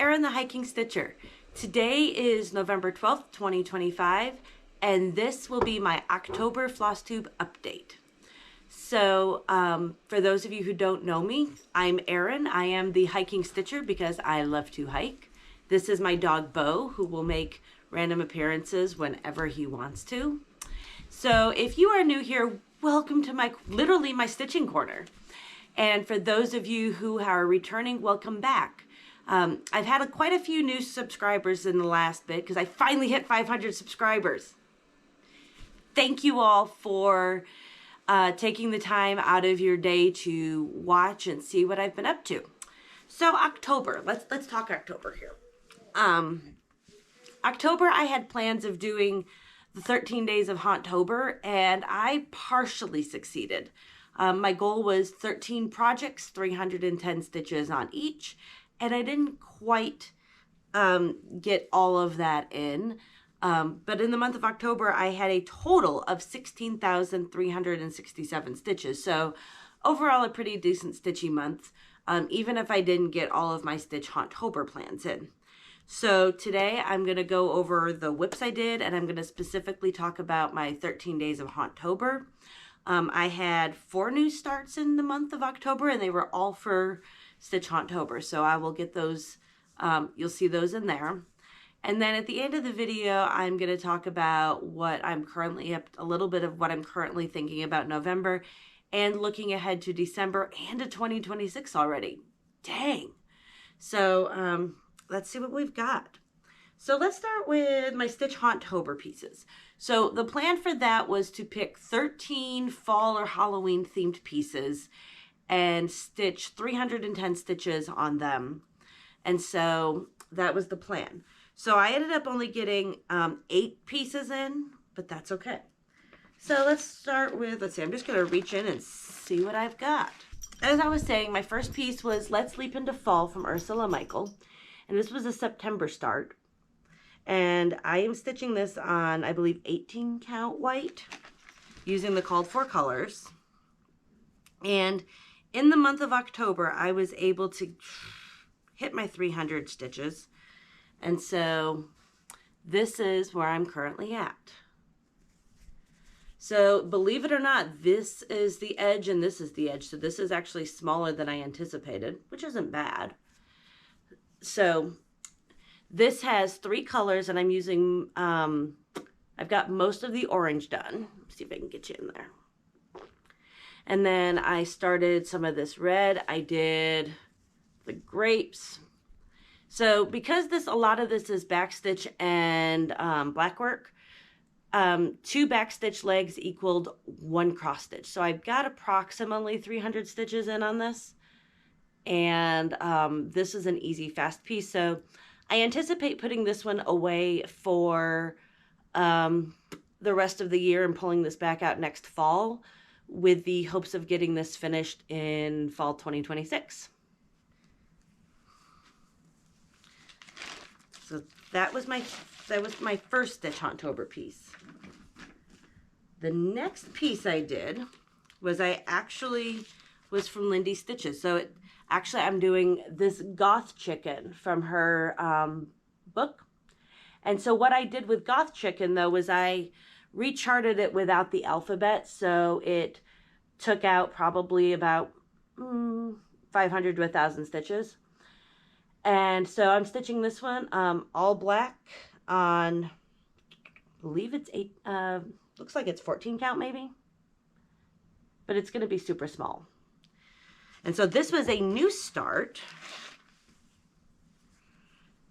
Erin the Hiking Stitcher. Today is November 12th, 2025, and this will be my October Flosstube update. So, for those of you who don't know me, I'm Erin. I am the Hiking Stitcher because I love to hike. This is my dog Bo, who will make random appearances whenever he wants to. So, if you are new here, welcome to literally my stitching corner. And for those of you who are returning, welcome back. I've had quite a few new subscribers in the last bit because I finally hit 500 subscribers. Thank you all for taking the time out of your day to watch and see what I've been up to. So October, let's talk October here. October, I had plans of doing the 13 days of Hauntober, and I partially succeeded. My goal was 13 projects, 310 stitches on each, and I didn't quite get all of that in. But in the month of October, I had a total of 16,367 stitches. So overall, a pretty decent stitchy month, even if I didn't get all of my Stitch Hauntober plans in. So today I'm going to go over the whips I did, and I'm going to specifically talk about my 13 days of Hauntober. I had 4 new starts in the month of October, and they were all for Stitch Hauntober. So I will get those, you'll see those in there. And then at the end of the video, I'm going to talk about what I'm currently a little bit of what I'm currently thinking about November and looking ahead to December and to 2026 already. Dang. So let's see what we've got. So let's start with my Stitch Hauntober pieces. So the plan for that was to pick 13 fall or Halloween themed pieces and stitch 310 stitches on them. And so that was the plan. So I ended up only getting 8 pieces in, but that's okay. So let's start with, let's see, I'm just going to reach in and see what I've got. As I was saying, my first piece was Let's Leap into Fall from Ursula Michael. And this was a September start. And I am stitching this on, I believe, 18 count white using the called for colors. And in the month of October, I was able to hit my 300 stitches. And so this is where I'm currently at. So believe it or not, this is the edge and this is the edge. So this is actually smaller than I anticipated, which isn't bad. So this has 3 colors, and I'm using, I've got most of the orange done. Let's see if I can get you in there. And then I started some of this red. I did the grapes. So because a lot of this is backstitch and black work, 2 backstitch legs equaled 1 cross stitch. So I've got approximately 300 stitches in on this. And this is an easy, fast piece. So I anticipate putting this one away for the rest of the year and pulling this back out next fall with the hopes of getting this finished in fall 2026. So that was my first Stitch Hauntober piece. The next piece I did was was from Lindy Stitches. So actually I'm doing this Goth Chicken from her book. And so what I did with Goth Chicken though was I recharted it without the alphabet. So it took out probably about 500 to 1,000 stitches. And so I'm stitching this one all black on, I believe it's 8, looks like it's 14 count maybe, but it's going to be super small. And so this was a new start,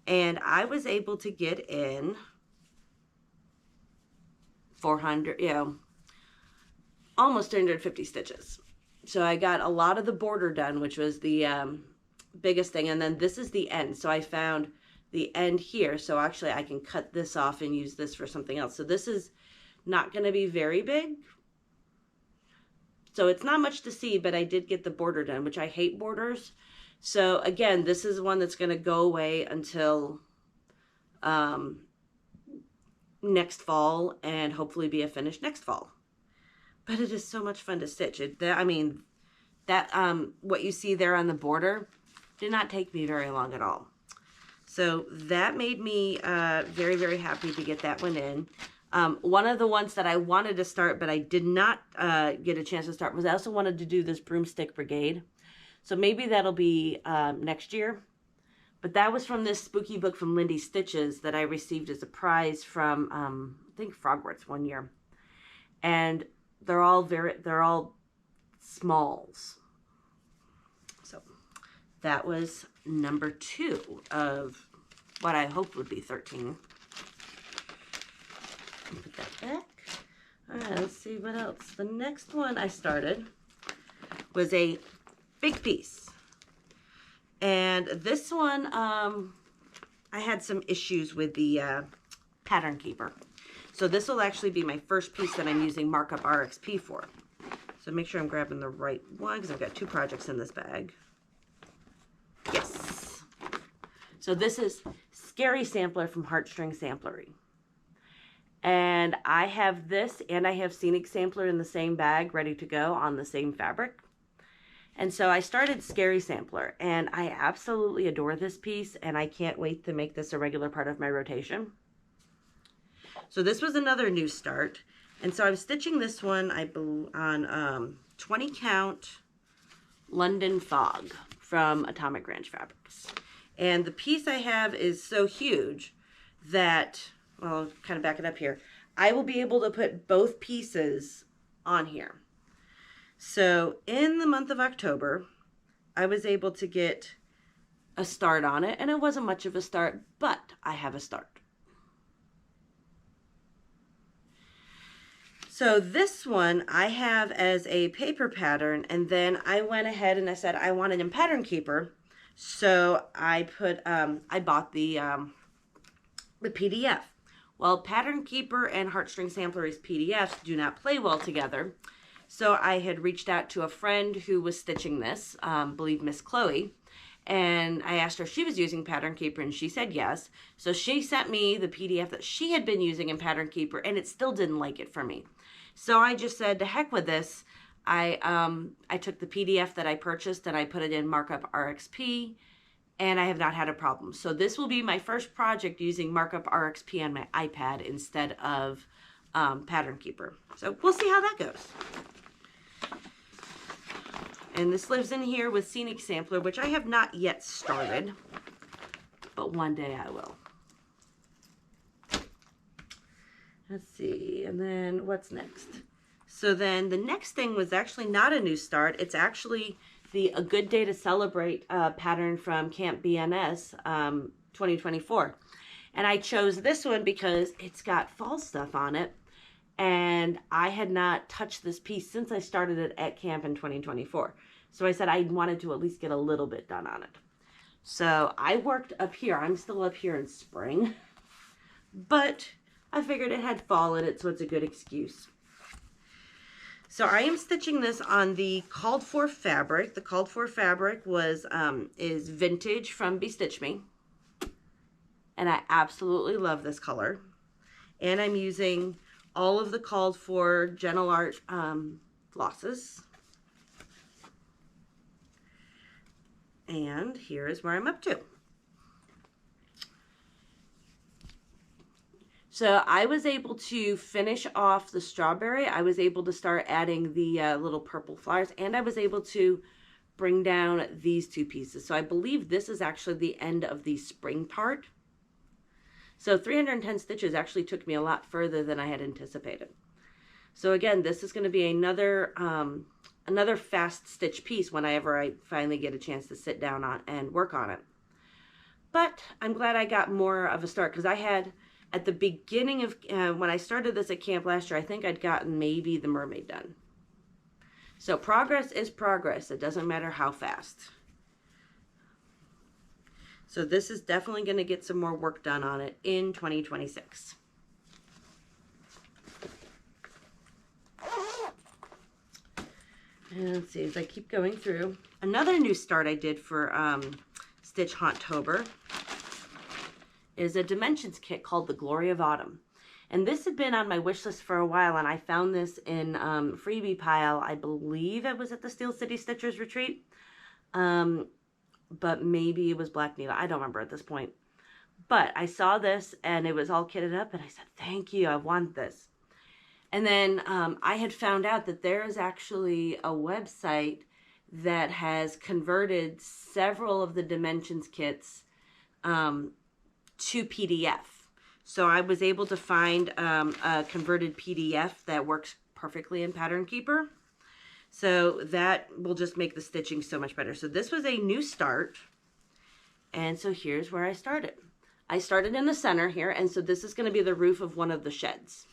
and I was able to get in 400, almost 350 stitches. So I got a lot of the border done, which was the biggest thing. And then this is the end. So I found the end here. So actually I can cut this off and use this for something else. So this is not going to be very big. So it's not much to see, but I did get the border done, which I hate borders. So again, this is one that's going to go away until next fall and hopefully be a finish next fall. But it is so much fun to stitch. What you see there on the border did not take me very long at all. So that made me very, very happy to get that one in. One of the ones that I wanted to start, but I did not get a chance to start, was I also wanted to do this Broomstick Brigade. So maybe that'll be next year. But that was from this spooky book from Lindy Stitches that I received as a prize from, I think, Frogwarts one year. And they're all smalls. So that was number 2 of what I hoped would be 13. Put that back. All right, let's see what else. The next one I started was a big piece. And this one, I had some issues with the pattern keeper. So this will actually be my first piece that I'm using Markup RXP for. So make sure I'm grabbing the right one, because I've got 2 projects in this bag. Yes. So this is Scary Sampler from Heartstring Samplery. And I have this and I have Scenic Sampler in the same bag, ready to go on the same fabric. And so I started Scary Sampler, and I absolutely adore this piece, and I can't wait to make this a regular part of my rotation. So this was another new start. And so I'm stitching this one on 20 count London Fog from Atomic Ranch Fabrics. And the piece I have is so huge that, well, I'll kind of back it up here. I will be able to put both pieces on here. So in the month of October, I was able to get a start on it, and it wasn't much of a start, but I have a start. So this one I have as a paper pattern, and then I went ahead and I said I want it in Pattern Keeper. So I bought the PDF. Well, Pattern Keeper and Heartstring Samplery's PDFs do not play well together. So I had reached out to a friend who was stitching this, I believe Miss Chloe, and I asked her if she was using Pattern Keeper, and she said yes. So she sent me the PDF that she had been using in Pattern Keeper, and it still didn't like it for me. So I just said, to heck with this. I took the PDF that I purchased and I put it in Markup RXP, and I have not had a problem. So this will be my first project using Markup RXP on my iPad instead of Pattern Keeper. So we'll see how that goes. And this lives in here with Scenic Sampler, which I have not yet started, but one day I will. Let's see, and then what's next? So then the next thing was actually not a new start. It's actually the A Good Day to Celebrate pattern from Camp BNS 2024. And I chose this one because it's got fall stuff on it. And I had not touched this piece since I started it at camp in 2024. So I said I wanted to at least get a little bit done on it. So I worked up here. I'm still up here in spring. But I figured it had fall in it, so it's a good excuse. So I am stitching this on the called for fabric. The called for fabric is Vintage from Bestitch Me. And I absolutely love this color. And I'm using all of the called for Gentle Art flosses. And here is where I'm up to. So I was able to finish off the strawberry. I was able to start adding the little purple flowers, and I was able to bring down these 2 pieces. So I believe this is actually the end of the spring part. So 310 stitches actually took me a lot further than I had anticipated. So again, this is going to be another fast stitch piece whenever I finally get a chance to sit down on and work on it. But I'm glad I got more of a start, because I had, at the beginning of, when I started this at camp last year, I think I'd gotten maybe the mermaid done. So progress is progress. It doesn't matter how fast. So this is definitely going to get some more work done on it in 2026. And let's see, as I keep going through, another new start I did for Stitch Hauntober is a Dimensions kit called The Glory of Autumn. And this had been on my wish list for a while, and I found this in freebie pile. I believe it was at the Steel City Stitchers Retreat. But maybe it was Black Needle. I don't remember at this point. But I saw this and it was all kitted up and I said, thank you, I want this. And then I had found out that there is actually a website that has converted several of the Dimensions kits to PDF. So I was able to find a converted PDF that works perfectly in Pattern Keeper. So that will just make the stitching so much better. So this was a new start. And so here's where I started. I started in the center here, and so this is going to be the roof of one of the sheds.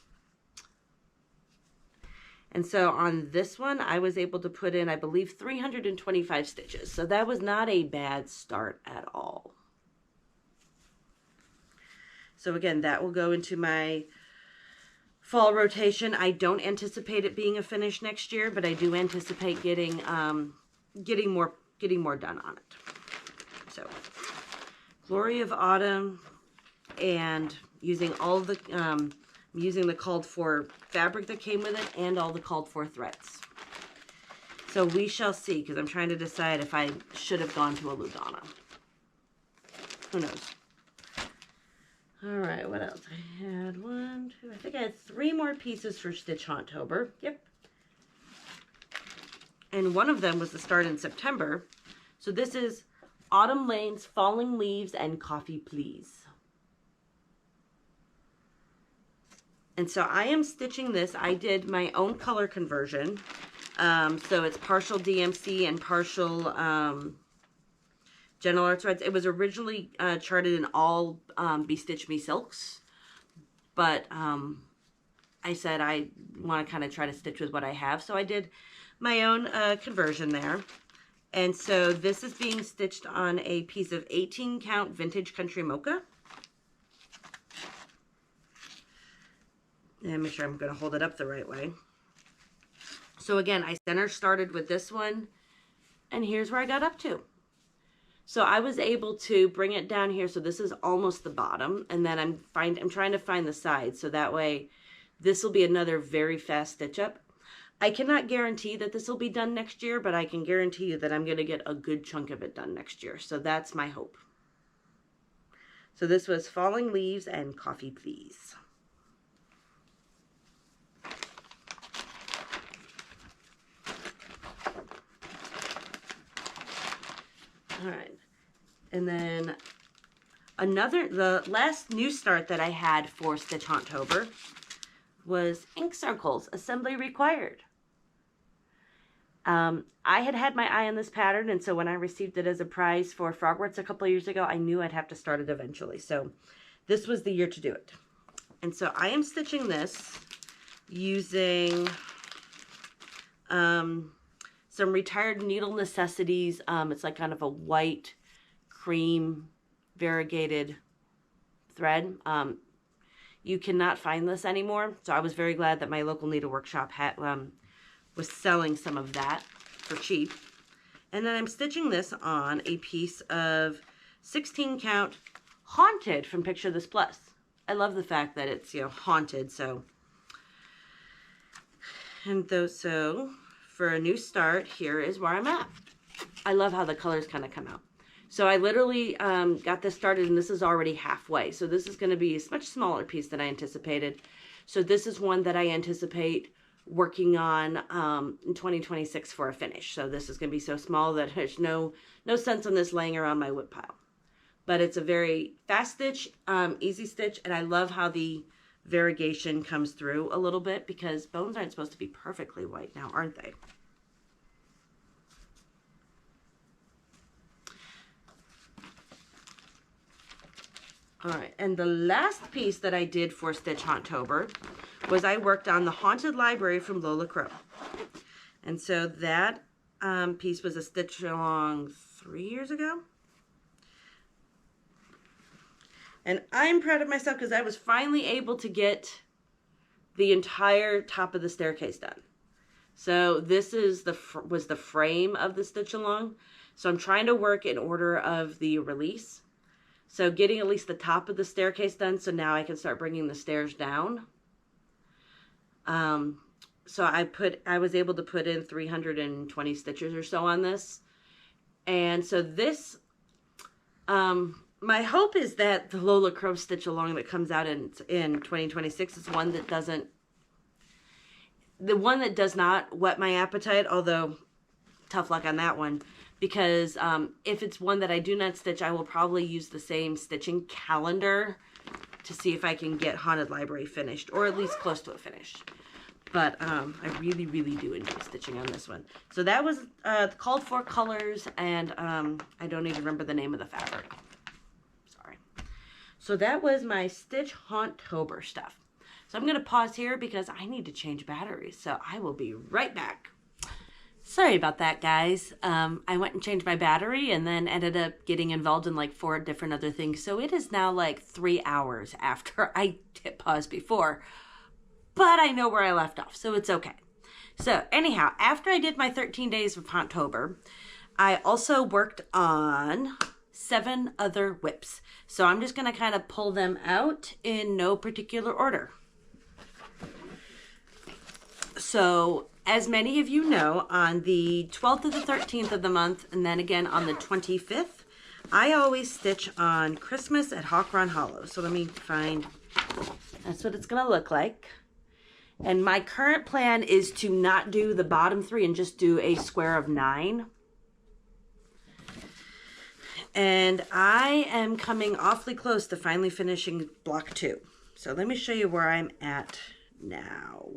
And so on this one, I was able to put in, I believe, 325 stitches. So that was not a bad start at all. So again, that will go into my fall rotation. I don't anticipate it being a finish next year, but I do anticipate getting more done on it. So Glory of Autumn, and using all the using the called for fabric that came with it and all the called for threads. So we shall see, because I'm trying to decide if I should have gone to a Lugana. Who knows? All right, what else? I had one, two, I think I had 3 more pieces for Stitch Hauntober. Yep. And one of them was the start in September. So this is Autumn Lanes, Falling Leaves, and Coffee Please. And so I am stitching this. I did my own color conversion. So it's partial DMC and partial Gentle Art threads. It was originally charted in all Be Stitch Me silks. But I said I want to kind of try to stitch with what I have. So I did my own conversion there. And so this is being stitched on a piece of 18 count vintage country mocha. And make sure I'm going to hold it up the right way. So again, I center started with this one, and here's where I got up to. So I was able to bring it down here. So this is almost the bottom, and then I'm trying to find the sides. So that way, this will be another very fast stitch up. I cannot guarantee that this will be done next year, but I can guarantee you that I'm going to get a good chunk of it done next year. So that's my hope. So this was Falling Leaves and Coffee Please. All right. And then the last new start that I had for Stitch Hauntober was Ink Circles, Assembly Required. I had my eye on this pattern, and so when I received it as a prize for Frogworks a couple of years ago, I knew I'd have to start it eventually. So this was the year to do it. And so I am stitching this using some Retired Needle Necessities. It's like kind of a white cream variegated thread. You cannot find this anymore, so I was very glad that my local needlework shop was selling some of that for cheap. And then I'm stitching this on a piece of 16 count Haunted from Picture This Plus. I love the fact that it's, you know, haunted. So, so for a new start, here is where I'm at. I love how the colors kind of come out. So I literally got this started, and this is already halfway. So this is going to be a much smaller piece than I anticipated. So this is one that I anticipate working on in 2026 for a finish. So this is going to be so small that there's no sense in this laying around my whip pile. But it's a very fast stitch, easy stitch, and I love how the variegation comes through a little bit, because bones aren't supposed to be perfectly white now, aren't they? All right, and the last piece that I did for Stitch Hauntober was I worked on the Haunted Library from Lola Crow. And so that piece was a stitch along 3 years ago. And I'm proud of myself because I was finally able to get the entire top of the staircase done. So this is was the frame of the stitch along. So I'm trying to work in order of the release. So getting at least the top of the staircase done, so now I can start bringing the stairs down. So I was able to put in 320 stitches or so on this. And so this my hope is that the Lola Crow stitch along that comes out in 2026 is one that does not whet my appetite, although tough luck on that one, because if it's one that I do not stitch, I will probably use the same stitching calendar to see if I can get Haunted Library finished, or at least close to it finished. But I really, really do enjoy stitching on this one. So that was called for colors, and I don't even remember the name of the fabric. Sorry. So that was my Stitch Hauntober stuff. So I'm going to pause here because I need to change batteries. So I will be right back. Sorry about that, guys. I went and changed my battery and then ended up getting involved in like 4 different other things. So it is now like 3 hours after I hit pause before. But I know where I left off, so it's okay. So anyhow, after I did my 13 days of Hauntober, I also worked on 7 other whips. So I'm just going to kind of pull them out in no particular order. So as many of you know, on the 12th to the 13th of the month, and then again on the 25th, I always stitch on Christmas at Hawk Run Hollow. So let me find, that's what it's going to look like. And my current plan is to not do the bottom 3 and just do a square of 9. And I am coming awfully close to finally finishing block 2. So let me show you where I'm at now.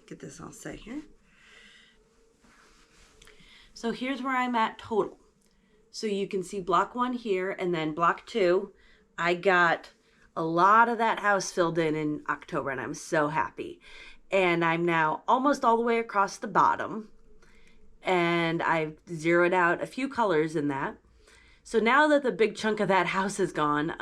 Get this all set here. So here's where I'm at total. So you can see block 1 here, and then block 2. I got a lot of that house filled in October, and I'm so happy. And I'm now almost all the way across the bottom, and I've zeroed out a few colors in that. So now that the big chunk of that house is gone,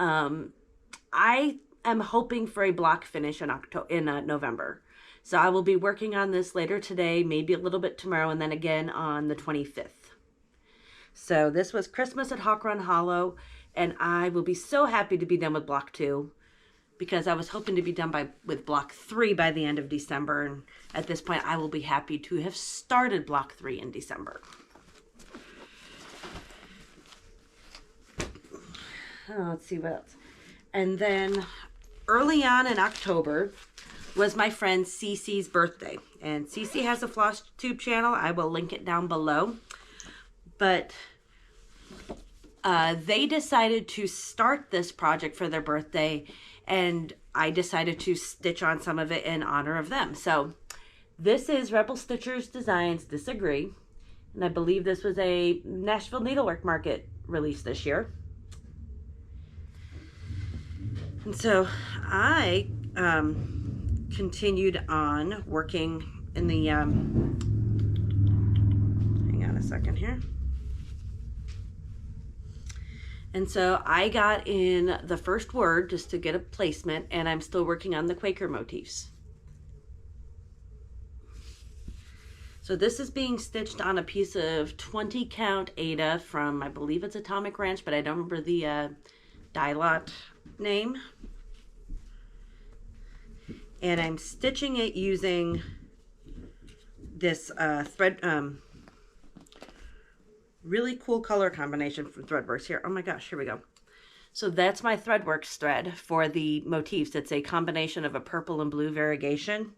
I am hoping for a block finish in November. So I will be working on this later today, maybe a little bit tomorrow, and then again on the 25th. So this was Christmas at Hawk Run Hollow, and I will be so happy to be done with block 2, because I was hoping to be done with block 3 by the end of December, and at this point I will be happy to have started block 3 in December. Oh, let's see what else. And then early on in October was my friend Cece's birthday. And Cece has a Flosstube channel. I will link it down below. But they decided to start this project for their birthday, and I decided to stitch on some of it in honor of them. So this is Rebel Stitchers Designs Disagree. And I believe this was a Nashville Needlework Market release this year. And so I continued on working in the, hang on a second here. And so I got in the first word just to get a placement, and I'm still working on the Quaker motifs. So this is being stitched on a piece of 20 count Ada from, I believe it's Atomic Ranch, but I don't remember the dye lot name. And I'm stitching it using this thread, really cool color combination from Threadworks here. Oh my gosh, here we go. So that's my Threadworks thread for the motifs. It's a combination of a purple and blue variegation.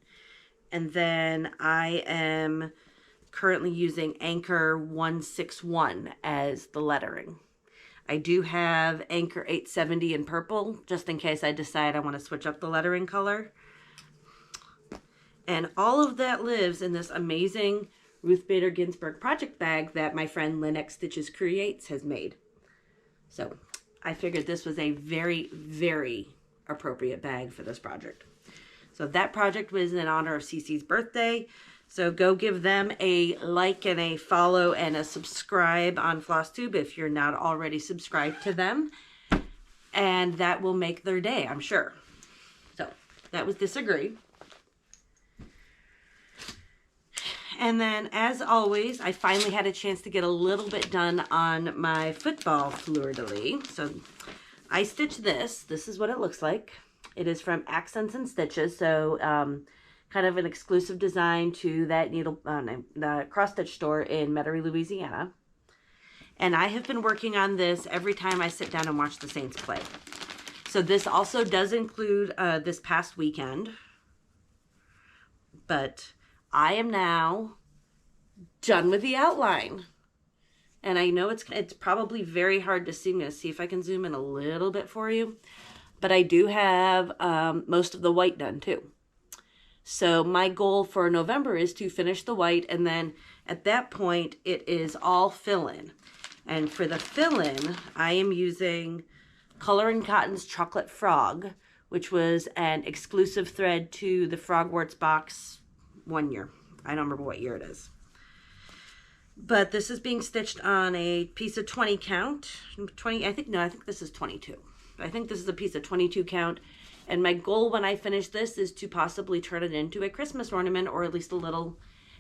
And then I am currently using Anchor 161 as the lettering. I do have Anchor 870 in purple, just in case I decide I want to switch up the lettering color. And all of that lives in this amazing Ruth Bader Ginsburg project bag that my friend Lindy Stitches Creates has made. So I figured this was a very, very appropriate bag for this project. So that project was in honor of Cece's birthday. So go give them a like and a follow and a subscribe on Flosstube if you're not already subscribed to them. And that will make their day, I'm sure. So that was Disagree. And then, as always, I finally had a chance to get a little bit done on my football fleur-de-lis. So I stitched this. This is what it looks like. It is from Accents and Stitches, so kind of an exclusive design to that the cross-stitch store in Metairie, Louisiana. And I have been working on this every time I sit down and watch the Saints play. So this also does include this past weekend. But I am now done with the outline. And I know it's probably very hard to see. I'm going to see if I can zoom in a little bit for you. But I do have most of the white done too. So my goal for November is to finish the white, and then at that point it is all fill-in. And for the fill-in, I am using Color and Cotton's Chocolate Frog, which was an exclusive thread to the Frogwarts box one year. I don't remember what year it is. But this is being stitched on a piece of 20 count. 20, I think this is 22. I think this is a piece of 22 count. And my goal when I finish this is to possibly turn it into a Christmas ornament, or at least a little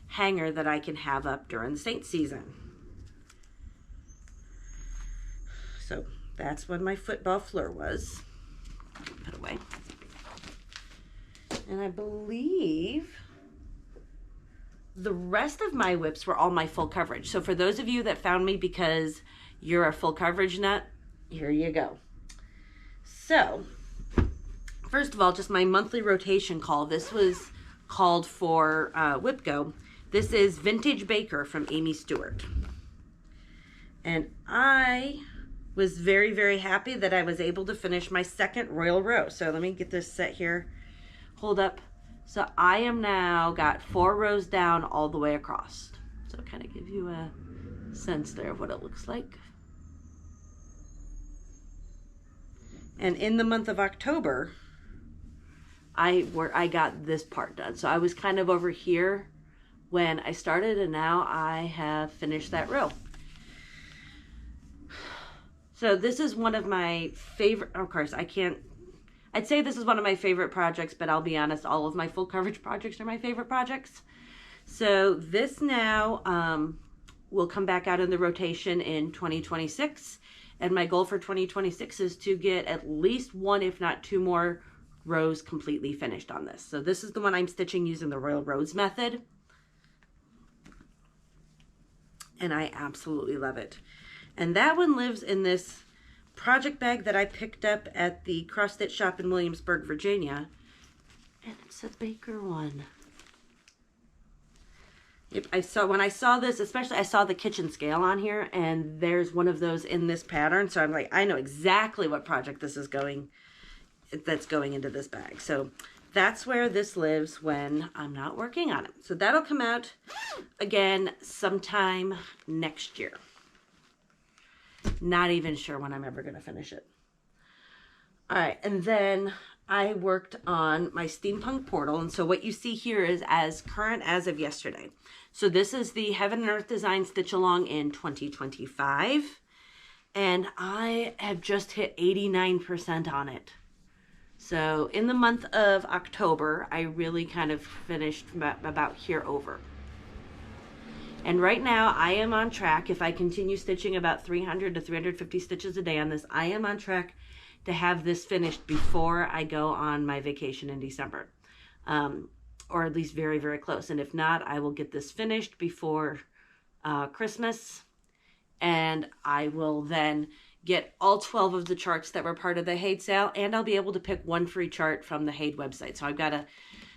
hanger that I can have up during the Saint season. So that's what my football fleur was. Put away. And I believe the rest of my whips were all my full coverage. So for those of you that found me because you're a full coverage nut, here you go. So first of all, just my monthly rotation call. This was called for Whip Go. This is Vintage Baker from Aimee Stewart. And I was very, very happy that I was able to finish my second royal row. So let me get this set here. Hold up. So I am now got 4 rows down all the way across. So kind of give you a sense there of what it looks like. And in the month of October, I got this part done. So I was kind of over here when I started, and now I have finished that row. So this is one of my favorite, of course, I'd say this is one of my favorite projects, but I'll be honest, all of my full coverage projects are my favorite projects. So this now will come back out in the rotation in 2026. And my goal for 2026 is to get at least 1, if not 2 more rows completely finished on this. So this is the one I'm stitching using the Royal Roads method. And I absolutely love it. And that one lives in this project bag that I picked up at the cross stitch shop in Williamsburg, Virginia. And it's a Baker one. Yep, when I saw this, especially I saw the kitchen scale on here, and there's one of those in this pattern. So I'm like, I know exactly what project this is that's going into this bag. So that's where this lives when I'm not working on it. So that'll come out again sometime next year. Not even sure when I'm ever going to finish it. All right, and then I worked on my steampunk portal, and so what you see here is as current as of yesterday. So this is the Heaven and Earth Design Stitch Along in 2025, and I have just hit 89% on it. So in the month of October, I really kind of finished about here over. And right now I am on track. If I continue stitching about 300 to 350 stitches a day on this, I am on track to have this finished before I go on my vacation in December. Or at least very, very close. And if not, I will get this finished before Christmas. And I will then get all 12 of the charts that were part of the Haid sale, and I'll be able to pick one free chart from the Haid website. So I've got to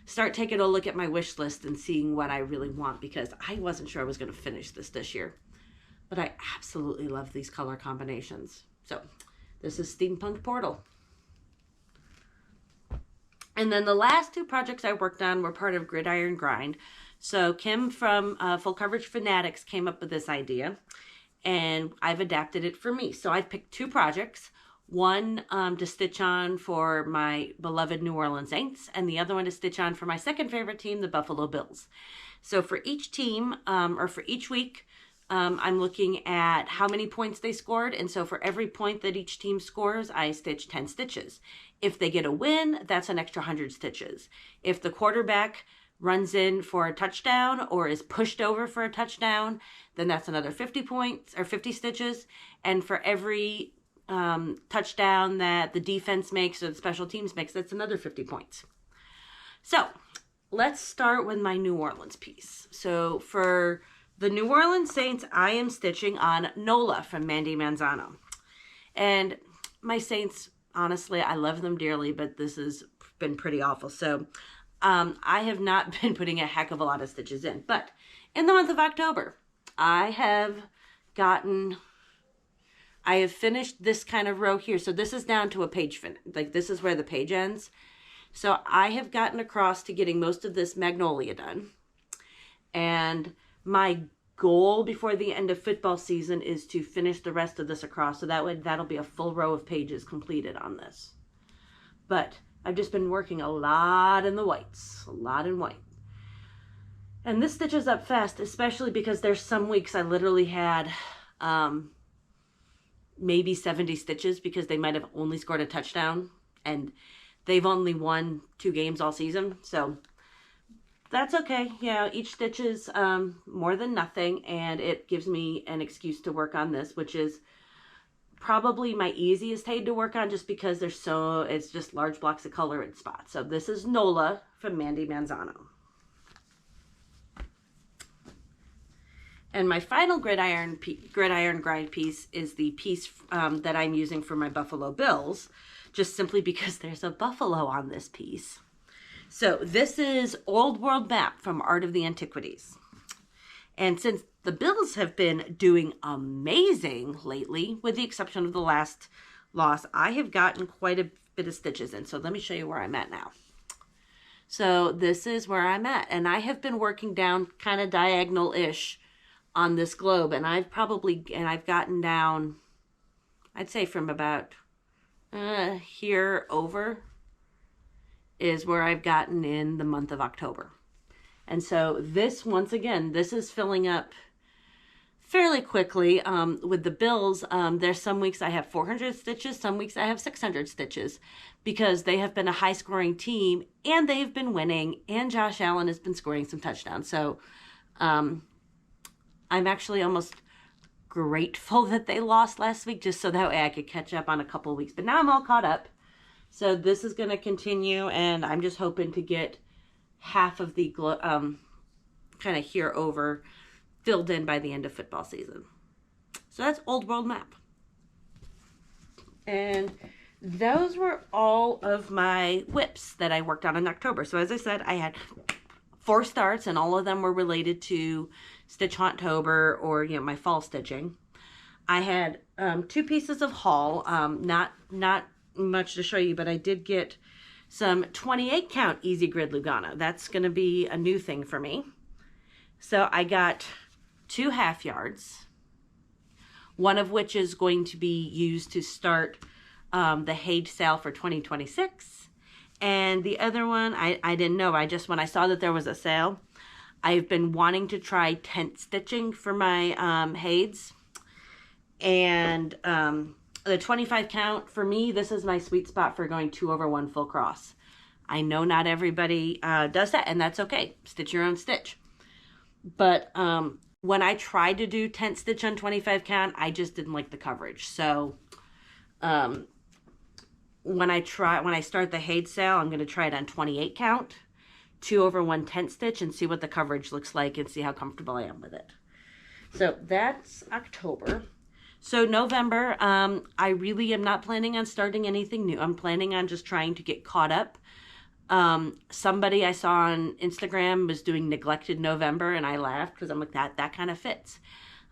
start taking a look at my wish list and seeing what I really want, because I wasn't sure I was going to finish this year. But I absolutely love these color combinations. So this is Steampunk Portal. And then the last 2 projects I worked on were part of Gridiron Grind. So Kim from Full Coverage Fanatics came up with this idea, and I've adapted it for me. So I've picked 2 projects, one to stitch on for my beloved New Orleans Saints, and the other one to stitch on for my second favorite team, the Buffalo Bills. So for each team, or for each week, I'm looking at how many points they scored, and so for every point that each team scores, I stitch 10 stitches. If they get a win, that's an extra 100 stitches. If the quarterback runs in for a touchdown or is pushed over for a touchdown, then that's another 50 points or 50 stitches. And for every touchdown that the defense makes or the special teams makes, that's another 50 points. So let's start with my New Orleans piece. So for the New Orleans Saints, I am stitching on Lola from Mandie Manzano. And my Saints, honestly, I love them dearly, but this has been pretty awful. So I have not been putting a heck of a lot of stitches in. But in the month of October, I have finished this kind of row here. So this is down to a page finish. Like this is where the page ends. So I have gotten across to getting most of this magnolia done. And my goal before the end of football season is to finish the rest of this across. So that way, that'll be a full row of pages completed on this. But I've just been working a lot in the whites, a lot in white. And this stitches up fast, especially because there's some weeks I literally had maybe 70 stitches because they might have only scored a touchdown and they've only won 2 games all season. So that's okay. Yeah, each stitch is more than nothing, and it gives me an excuse to work on this, which is probably my easiest shade to work on just because it's just large blocks of color and spots. So this is Lola from Mandie Manzano. And my final gridiron grind piece is the piece that I'm using for my Buffalo Bills, just simply because there's a buffalo on this piece. So this is Old World Map from Art of the Antiquities. And since the Bills have been doing amazing lately, with the exception of the last loss, I have gotten quite a bit of stitches in. So let me show you where I'm at now. So this is where I'm at. And I have been working down kind of diagonal-ish on this globe. And I've gotten down, I'd say from about here over is where I've gotten in the month of October. And so this, once again, this is filling up fairly quickly. With the Bills, there's some weeks I have 400 stitches, some weeks I have 600 stitches, because they have been a high-scoring team, and they've been winning, and Josh Allen has been scoring some touchdowns. So I'm actually almost grateful that they lost last week, just so that way I could catch up on a couple of weeks. But now I'm all caught up. So this is going to continue, and I'm just hoping to get half of the kind of here over filled in by the end of football season. So that's Old World Map. And those were all of my whips that I worked on in October. So as I said, I had 4 starts, and all of them were related to Stitch Hauntober or, you know, my fall stitching. I had 2 pieces of haul, not much to show you, but I did get some 28 count easy grid Lugana. That's going to be a new thing for me. So I got 2 half yards, one of which is going to be used to start the Haid sale for 2026. And the other one, I didn't know. When I saw that there was a sale, I've been wanting to try tent stitching for my Haids. And the 25 count, for me, this is my sweet spot for going 2/1 full cross. I know not everybody does that, and that's okay. Stitch your own stitch. But when I tried to do tent stitch on 25 count, I just didn't like the coverage. So when I start the Haid sale, I'm going to try it on 28 count, 2/1 tent stitch, and see what the coverage looks like and see how comfortable I am with it. So that's October. So November, I really am not planning on starting anything new. I'm planning on just trying to get caught up. Somebody I saw on Instagram was doing Neglected November, and I laughed because I'm like, that kind of fits.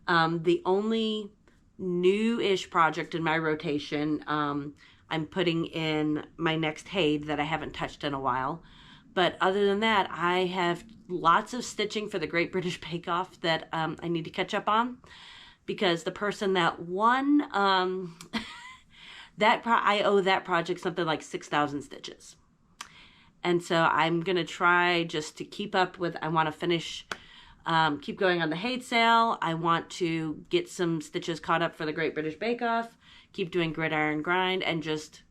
The only new-ish project in my rotation, I'm putting in my next Haid that I haven't touched in a while. But other than that, I have lots of stitching for the Great British Bake Off that I need to catch up on. Because the person that won, I owe that project something like 6,000 stitches. And so I'm going to try just to keep up with, I want to finish, keep going on the Haid sale. I want to get some stitches caught up for the Great British Bake Off, keep doing gridiron grind, and just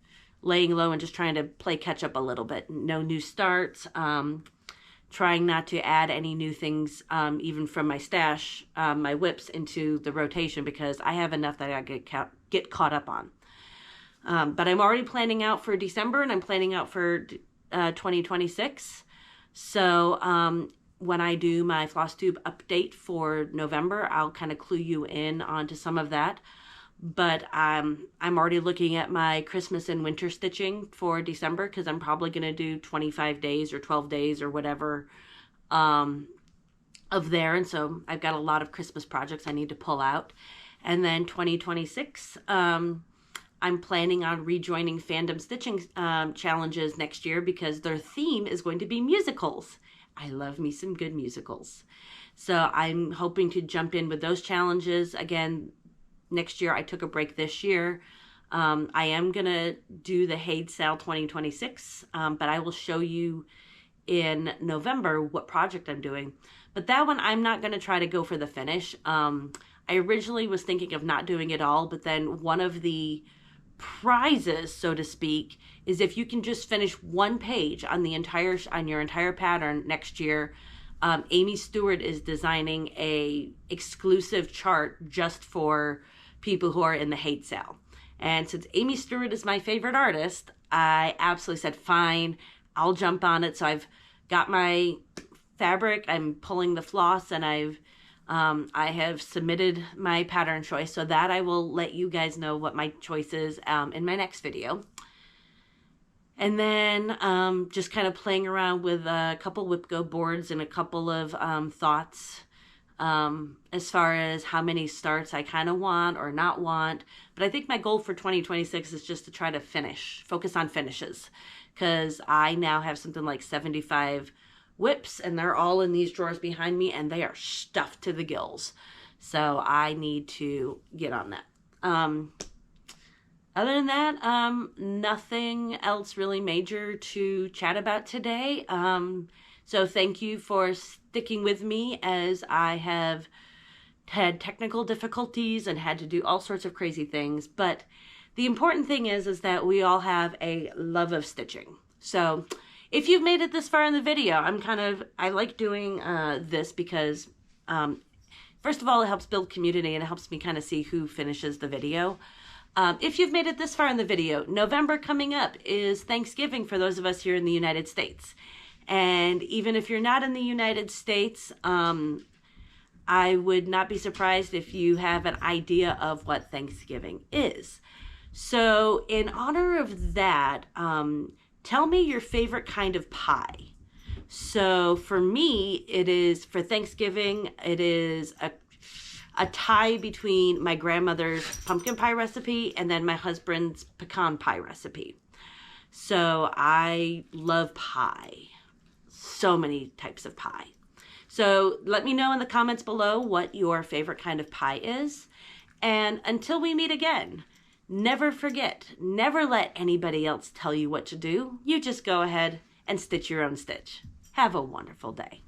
laying low and just trying to play catch up a little bit. No new starts. Trying not to add any new things, even from my stash, my whips, into the rotation, because I have enough that I get caught up on. But I'm already planning out for December, and I'm planning out for 2026. So when I do my Flosstube update for November, I'll kind of clue you in onto some of that. But I'm already looking at my Christmas and winter stitching for December, because I'm probably going to do 25 days or 12 days or whatever of there. And so I've got a lot of Christmas projects I need to pull out. And then 2026, I'm planning on rejoining Fandom Stitching challenges next year, because their theme is going to be musicals. I love me some good musicals. So I'm hoping to jump in with those challenges again next year. I took a break this year. I am going to do the Haid Sale 2026, but I will show you in November what project I'm doing. But that one, I'm not going to try to go for the finish. I originally was thinking of not doing it all, but then one of the prizes, so to speak, is if you can just finish one page on your entire pattern next year. Aimee Stewart is designing a exclusive chart just for people who are in the Haid Sale. And since Aimee Stewart is my favorite artist, I absolutely said, fine, I'll jump on it. So I've got my fabric, I'm pulling the floss, and I have submitted my pattern choice, so that I will let you guys know what my choice is in my next video. And then just kind of playing around with a couple Whipco boards and a couple of thoughts as far as how many starts I kind of want or not want. But I think my goal for 2026 is just to try to focus on finishes, because I now have something like 75 whips, and they're all in these drawers behind me, and they are stuffed to the gills. So I need to get on that. Other than that, nothing else really major to chat about today. So thank you for sticking with me as I have had technical difficulties and had to do all sorts of crazy things. But the important thing is that we all have a love of stitching. So if you've made it this far in the video, I like doing this because, first of all, it helps build community, and it helps me kind of see who finishes the video. If you've made it this far in the video, November coming up is Thanksgiving for those of us here in the United States. And even if you're not in the United States, I would not be surprised if you have an idea of what Thanksgiving is. So in honor of that, tell me your favorite kind of pie. So for me, for Thanksgiving, it is a tie between my grandmother's pumpkin pie recipe and then my husband's pecan pie recipe. So I love pie. So many types of pie. So let me know in the comments below what your favorite kind of pie is. And until we meet again, never forget, never let anybody else tell you what to do. You just go ahead and stitch your own stitch. Have a wonderful day.